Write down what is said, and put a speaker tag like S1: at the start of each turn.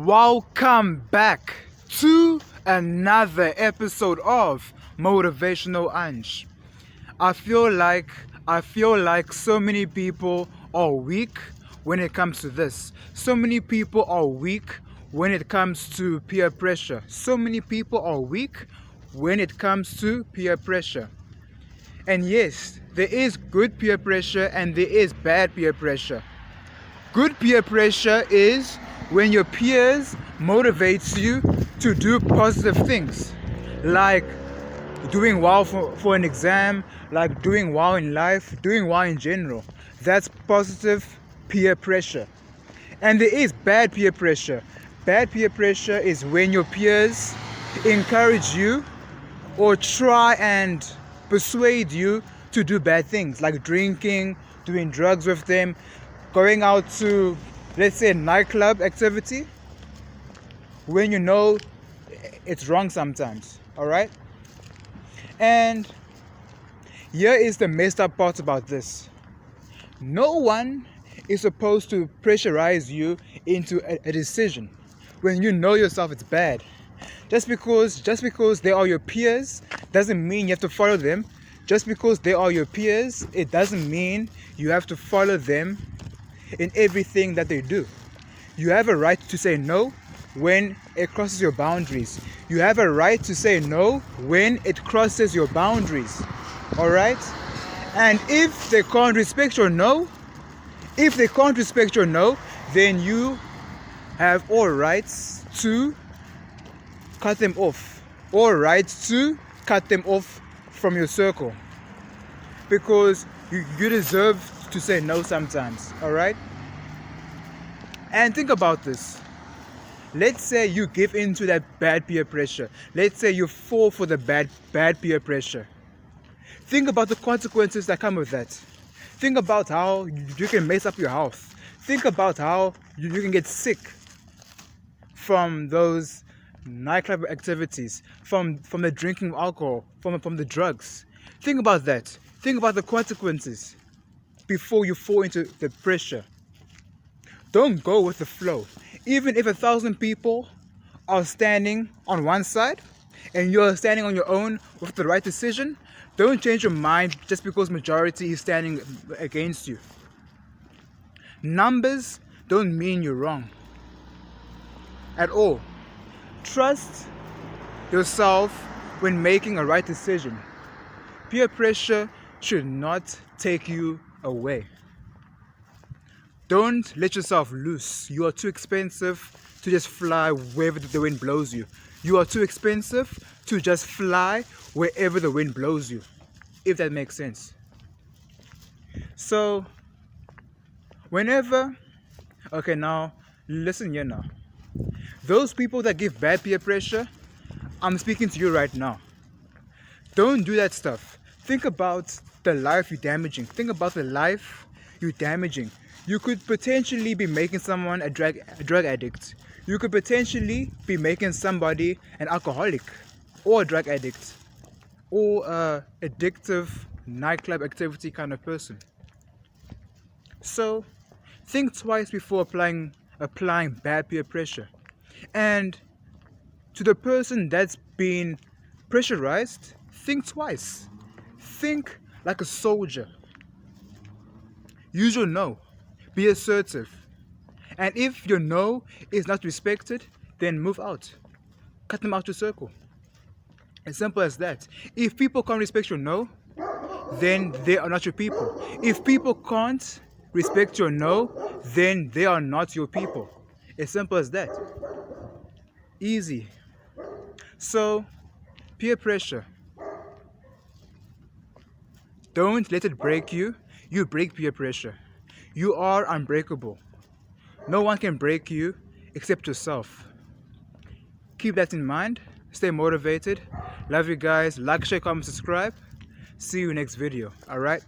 S1: Welcome back to another episode of Motivational Anj. I feel like so many people are weak when it comes to this. So many people are weak when it comes to peer pressure. So many people are weak when it comes to peer pressure. And yes, there is good peer pressure and there is bad peer pressure. Good peer pressure is when your peers motivates you to do positive things, like doing well for an exam, like doing well in life, doing well in general. That's positive peer pressure. And there is bad peer pressure. Bad peer pressure is when your peers encourage you or try and persuade you to do bad things, like drinking, doing drugs with them, going out to, let's say, a nightclub activity, when you know it's wrong sometimes, all right? And here is the messed up part about this. No one is supposed to pressurize you into a decision when you know yourself it's bad. Just because they are your peers doesn't mean you have to follow them. Just because they are your peers, it doesn't mean you have to follow them in everything that they do. You have a right to say no when it crosses your boundaries. You have a right to say no when it crosses your boundaries. All right? And if they can't respect your no, then you have all rights to cut them off. All rights to cut them off from your circle. Because you deserve to say no sometimes, all right? And think about this. Let's say you give in to that bad peer pressure. Let's say you fall for the bad peer pressure. Think about the consequences that come with that. Think about how you can mess up your health. Think about how you can get sick from those nightclub activities, from the drinking of alcohol, from the drugs. Think about that. Think about the consequences before you fall into the pressure. Don't go with the flow. Even if 1,000 people are standing on one side and you're standing on your own with the right decision, don't change your mind just because majority is standing against you. Numbers don't mean you're wrong at all. Trust yourself when making a right decision. Peer pressure should not take you away. Don't let yourself loose. You are too expensive to just fly wherever the wind blows you. You are too expensive to just fly wherever the wind blows you, if that makes sense. So, okay, now, listen here now. Those people that give bad peer pressure, I'm speaking to you right now. Don't do that stuff. Think about the life you're damaging. Think about the life you're damaging. You could potentially be making someone a drug addict. You could potentially be making somebody an alcoholic or a drug addict or a addictive nightclub activity kind of person. So think twice before applying bad peer pressure. And to the person that's been pressurized, think twice. Think like a soldier. Use your no. Be assertive. And if your no is not respected, then move out. Cut them out your circle. As simple as that. If people can't respect your no, then they are not your people. If people can't respect your no, then they are not your people. As simple as that. Easy. So, peer pressure. Don't let it break you. You break peer pressure. You are unbreakable. No one can break you except yourself. Keep that in mind. Stay motivated. Love you guys. Like, share, comment, subscribe. See you next video. All right?